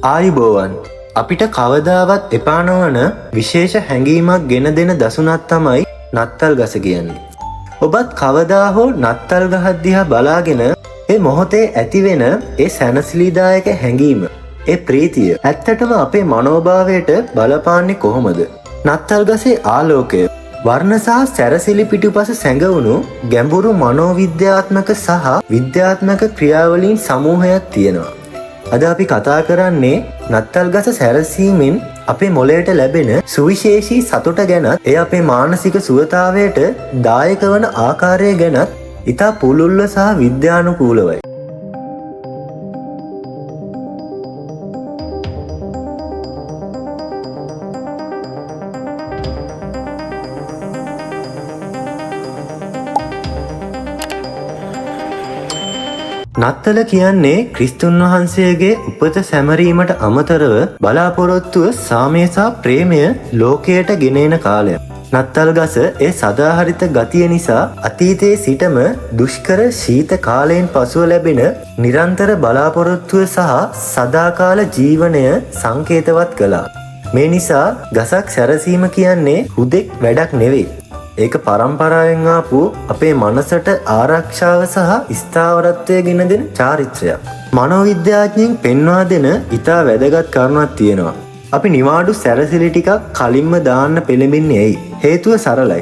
ආයුබෝවන්. අපිට කවදාවත් එපා නොවන විශේෂ හැඟීමක් ගෙන දෙන දසුනක් තමයි නත්තල් ගස කියන්නේ. ඔබත් කවදා හෝ නත්තල් ගහ දිහා බලාගෙන ඒ මොහොතේ ඇතිවෙන ඒ සැනසිලිදායක හැඟීම, ඒ ප්‍රීතිය ඇත්තටම අපේ මනෝභාවයට බලපාන්නේ කොහොමද? නත්තල් ගසේ ආලෝකය, වර්ණ සහ සැරසිලි පිටුපස සැඟවුණු ගැඹුරු මනෝවිද්‍යාත්මක සහ විද්‍යාත්මක ක්‍රියාවලීන් සමූහයක් තියෙනවා. අද අපි කතා කරන්නේ නත්තල් ගස සැරසීමෙන් අපේ මොළයට ලැබෙන සුවිශේෂී සතුට ගැනත්, එය අපේ මානසික සුවතාවයට දායක වන ආකාරය ගැනත් ඉතා පුළුල්ව සහ විද්‍යානුකූලවයි. නත්තල කියන්නේ ක්‍රිස්තුන් වහන්සේගේ උපත සැමරීමට අමතරව බලාපොරොත්තුව සාමය සහ ප්‍රේමය ලෝකයට ගෙනෙන කාලයක්. නත්තල් ගස ඒ සදාහරිත ගතිය නිසා අතීතයේ සිටම දුෂ්කර ශීත කාලයෙන් පසුව ලැබෙන නිරන්තර බලාපොරොත්තුව සහ සදාකාල ජීවනය සංකේතවත් කළා. මේ නිසා ගසක් සැරසීම කියන්නේ හුදෙක් වැඩක් නෙවෙයි. ඒක පරම්පරාවෙන් ආපු අපේ මනසට ආරක්ෂාව සහ ස්ථාවරත්වය ගෙන දෙන චාරිත්‍රයක්. මනෝවිද්‍යාඥයින් පෙන්වා දෙන ඉතා වැදගත් කරුණක් තියෙනවා. අපි නිවාඩු සැරසිලි ටිකක් කලින්ම දාන්න පෙළඹෙන්නේ ඇයි? හේතුව සරලයි.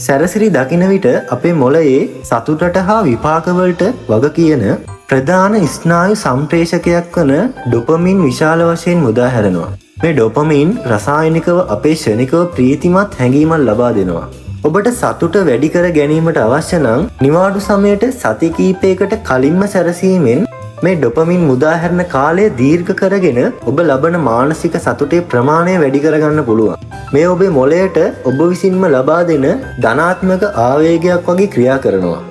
සැරසිලි දකින විට අපේ මොළයේ සතුටට හා විපාකවලට වග කියන ප්‍රධාන ස්නායු සම්ප්‍රේෂකයක් වන ඩොපමින් විශාල වශයෙන් මුදා හැරෙනවා. මේ ඩොපමින් රසායනිකව අපේ ක්ෂණිකව ප්‍රීතිමත් හැඟීමක් ලබා දෙනවා. ඔබට සතුට වැඩි කර ගැනීමට අවශ්‍ය නම් නිවාඩු සමයට සති කීපයකට කලින්ම සැරසීමෙන් මේ ඩොපමින් මුදාහැරන කාලය දීර්ඝ කරගෙන ඔබ ලබන මානසික සතුටේ ප්‍රමාණය වැඩි කරගන්න පුළුවන්. මේ ඔබේ මොළයට ඔබ විසින්ම ලබා දෙන ධනාත්මක ආවේගයක් වගේ ක්‍රියා කරනවා.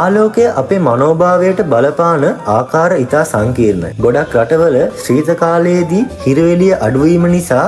ආලෝකය අපේ මනෝභාවයට බලපාන ආකාර ඉතා සංකීර්ණයි. ගොඩක් රටවල ශීත කාලයේදී හිරවෙලිය අඩුවීම නිසා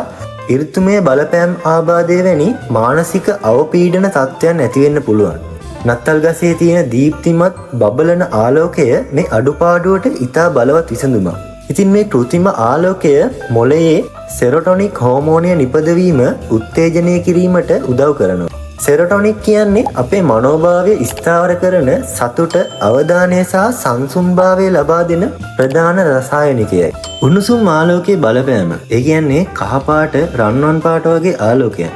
ඍතුමය බලපෑම් ආබාධය වැනි මානසික අවපීඩන තත්ත්වයන් ඇතිවෙන්න පුළුවන්. නත්තල් ගසේ තියෙන දීප්තිමත් බබලන ආලෝකය මේ අඩුපාඩුවට ඉතා බලවත් විසඳුමක්. ඉතින් මේ කෘත්‍රිම ආලෝකය මොළයේ සෙරොටොනික් හෝමෝනය නිපදවීම උත්තේජනය කිරීමට උදව් කරනවා. සෙරොටොනික් කියන්නේ අපේ මනෝභාවය ස්ථාවර කරන, සතුට, අවධානය සහ සංසුන්භාවය ලබා දෙන ප්‍රධාන රසායනිකයයි. උණුසුම් ආලෝකයේ බලපෑම, ඒ කියන්නේ කහපාට, රන්වන් පාට වගේ ආලෝකයන්.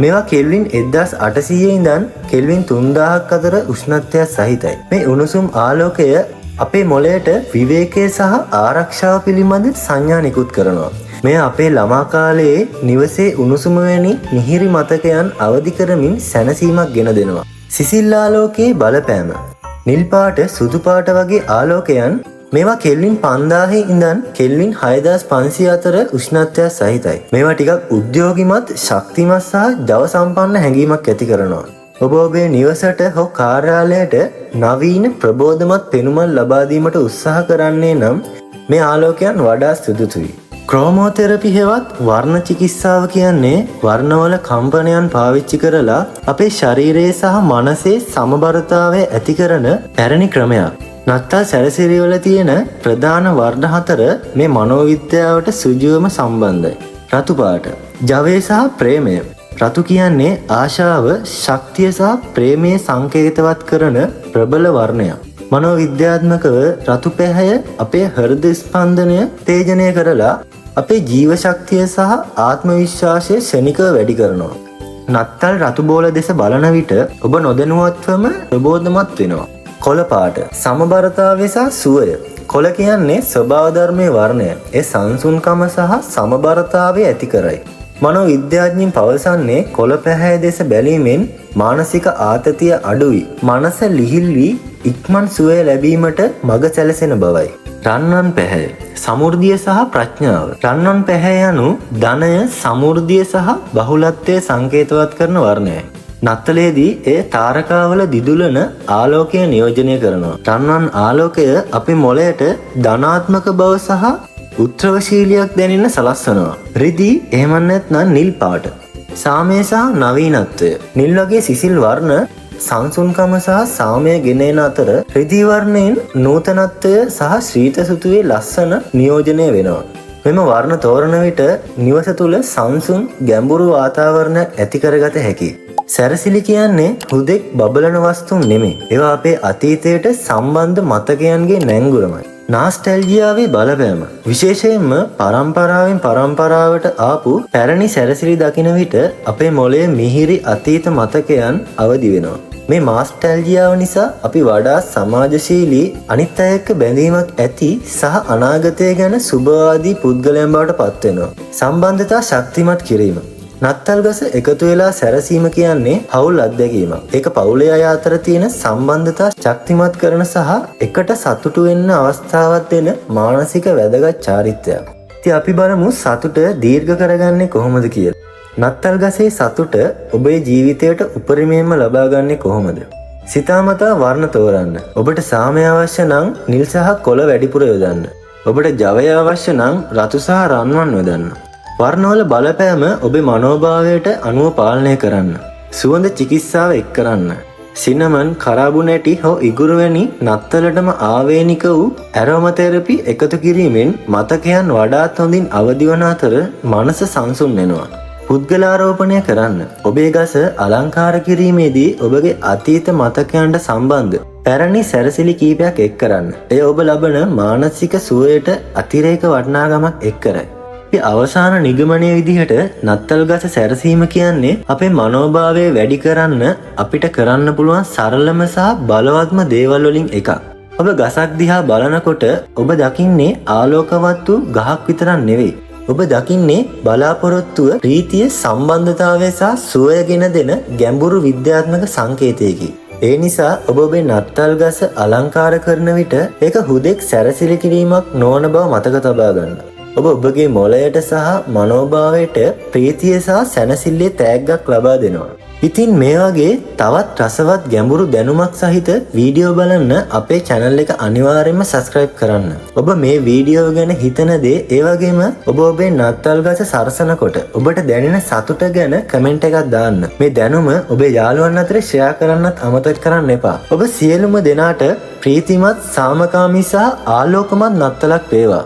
මේවා කෙල්වින් 1800 ඉඳන් කෙල්වින් 3000ක් අතර උෂ්ණත්වයක් සහිතයි. මේ උණුසුම් ආලෝකය අපේ මොළයට විවේකය සහ ආරක්ෂාව පිළිබඳ සංඥා නිකුත් කරනවා. මේ අපේ ළමා කාලයේ නිවසේ උණුසුම වැනි මිහිරි මතකයන් අවදි කරමින් සැනසීමක් ගෙන දෙනවා. සිසිල් ආලෝකයේ බලපෑම, නිල් පාට, සුදු පාට වගේ ආලෝකයන් මේවා කෙල්වින් 5000 ඉඳන් කෙල්වින් 6500 අතර උෂ්ණත්වයක් සහිතයි. මේවා ටිකක් උද්‍යෝගිමත්, ශක්තිමත් සහ ජව සම්පන්න හැඟීමක් ඇති කරනවා. ඔබ ඔබේ නිවසට හෝ කාර්යාලයට නවීන ප්‍රබෝධමත් පෙනුමක් ලබා දීමට උත්සාහ කරන්නේ නම් මේ ආලෝකයන් වඩා සුදුසුයි. ක්‍රෝමෝතෙරපි හෙවත් වර්ණ චිකිත්සාව කියන්නේ වර්ණවල කම්පනයන් පාවිච්චි කරලා අපේ ශරීරයේ සහ මනසේ සමබරතාවය ඇති කරන පැරණි ක්‍රමයක්. නත්තල් සැරසිලිවල තියෙන ප්‍රධාන වර්ණ 4 මේ මනෝවිද්‍යාවට සුජුවම සම්බන්ධයි. රතු පාට, ජවය සහ ප්‍රේමය. රතු කියන්නේ ආශාව, ශක්තිය සහ ප්‍රේමය සංකේතවත් කරන ප්‍රබල වර්ණයක්. මනෝවිද්‍යාත්මකව රතු පැහැය අපේ හෘද ස්පන්දනය තේජනය කරලා අපේ ජීව ශක්තිය සහ ආත්ම විශ්වාසය ක්ෂණිකව වැඩි කරනවා. නත්තල් රතු බෝල දෙස බලන විට ඔබ නොදැනුවත්වම ප්‍රබෝධමත් වෙනවා. කොළ පාට, සමබරතාවය සහ සුවය. කොළ කියන්නේ ස්වභාව ධර්මයේ වර්ණය. ඒ සංසුන්කම සහ සමබරතාවය ඇති කරයි. මනෝවිද්‍යාඥයින් පවසන්නේ කොළ පැහැය දෙස බැලීමෙන් මානසික ආතතිය අඩුයි, මනස ලිහිල් වී ඉක්මන් සුවය ලැබීමට මඟ සැලසෙන බවයි. රන්වන් පැහැය, සමෘද්ධිය සහ ප්‍රඥාව. රන්වන් පැහැය යනු ධනය, සමෘද්ධිය සහ බහුලත්වය සංකේතවත් කරන වර්ණයයි. නත්තලේදී එය තාරකාවල දිදුලන ආලෝකය නියෝජනය කරනවා. රන්වන් ආලෝකය අපේ මොළයට ධනාත්මක බව සහ උත්‍රවශීලියක් දැනෙන්න සලස්වනවා. රිදී එහෙම නැත්නම් නිල් පාට. සාමය සහ නවීනත්වය. නිල් වගේ සිසිල් වර්ණ සංසුන්කම සහ සාමය ගෙනෙන අතර රිදී වර්ණයෙන් නූතනත්වය සහ ශ්‍රීත සුතුවේ ලස්සන නියෝජනය වෙනවා. මෙම වර්ණ තෝරන විට නිවස තුළ සංසුන් ගැඹුරු වාතාවරණයක් ඇති කරගත හැකියි. සැරසිලි කියන්නේ හුදෙක් බබලන වස්තුන් නෙමෙයි. ඒවා අපේ අතීතයට සම්බන්ධ මතකයන්ගේ නැංගුරමයි. නාස්ටැල්ජියාවේ බලපෑම විශේෂයෙන්ම පරම්පරාවෙන් පරම්පරාවට ආපු පැරණි සැරසිලි දකින විට අපේ මොළයේ මිහිරි අතීත මතකයන් අවදි වෙනවා. මේ මාස්ටැල්ජියාව නිසා අපි වඩා සමාජශීලී අනිත් අය එක්ක බැඳීමක් ඇති සහ අනාගතය ගැන සුබවාදී පුද්ගලයන් බවට පත් වෙනවා. සම්බන්ධතා ශක්තිමත් කිරීම. නත්තල් ගස එකතු වෙලා සැරසීම කියන්නේ හවුල් අත්දැකීමක්. ඒක පවුලේ අය අතර තියෙන සම්බන්ධතා ශක්තිමත් කරන සහ එකට සතුටු වෙන්න අවස්ථාවක් දෙන මානසික වැදගත් චාරිත්‍රයක්. ඉතින් අපි බලමු සතුට දීර්ඝ කරගන්නේ කොහොමද කියලා. නත්තල් ගසේ සතුට ඔබේ ජීවිතයට උපරිමයෙන්ම ලබා ගන්නේ කොහොමද? සිතාමතා වර්ණ තෝරන්න. ඔබට සාමය අවශ්‍ය නම් නිල් සහ කොළ වැඩිපුර යොදන්න. ඔබට ජවය අවශ්‍ය නම් රතු සහ රන්වන් යොදන්න. වර්ණවල බලපෑම ඔබේ මනෝභාවයට අනුව පාලනය කරන්න. සුවඳ චිකිත්සාව එක් කරන්න. සිනමන්, කරාබු නැටි හෝ ඉගුරු වැනි නත්තලටම ආවේනික වූ ඇරෝමතෙරපි එකතු කිරීමෙන් මතකයන් වඩාත් හොඳින් අවදි වන අතර මනස සංසුන් වෙනවා. පුද්ගලාරෝපණය කරන්න. ඔබේ ගස අලංකාර කිරීමේදී ඔබගේ අතීත මතකයන්ට සම්බන්ධ පැරණි සැරසිලි කීපයක් එක් කරන්න. එය ඔබ ලබන මානසික සුවයට අතිරේක වටිනාකමක් එක් කරයි. අවසාන නිගමනය විදිහට නත්තල් ගස සැරසීම කියන්නේ අපේ මනෝභාවය වැඩි කරන්න අපිට කරන්න පුළුවන් සරලම සහ බලවත්ම දේවල් වලින් එකක්. ඔබ ගසක් දිහා බලනකොට ඔබ දකින්නේ ආලෝකවත් වූ ගහක් විතරක් නෙවෙයි. ඔබ දකින්නේ බලාපොරොත්තුව, ප්‍රීතිය, සම්බන්ධතාවය සහ සුවය ගෙන දෙන ගැඹුරු විද්‍යාත්මක සංකේතයකි. ඒ නිසා ඔබ ඔබේ නත්තල් ගස අලංකාර කරන විට ඒක හුදෙක් සැරසිලි කිරීමක් නොවන බව මතක තබා ගන්න. ඔබ ඔබගේ මොළයට සහ මනෝභාවයට ප්‍රීතිය සහ සැනසෙල්ලේ තෑග්ගක් ලබා දෙනවා. ඉතින් මේ වගේ තවත් රසවත් ගැඹුරු දැනුමක් සහිත වීඩියෝ බලන්න අපේ channel එක අනිවාර්යයෙන්ම subscribe කරන්න. ඔබ මේ වීඩියෝ ගැන හිතන දේ ඒ වගේම ඔබ ඔබේ නත්තල් ගස සරසනකොට ඔබට දැනෙන සතුට ගැන කමෙන්ට් එකක් දාන්න. මේ දැනුම ඔබේ යාළුවන් අතර share කරන්නත් අමතක කරන්න එපා. ඔබ සියලුම දෙනාට ප්‍රීතිමත්, සාමකාමී සහ ආලෝකමත් නත්තලක් වේවා.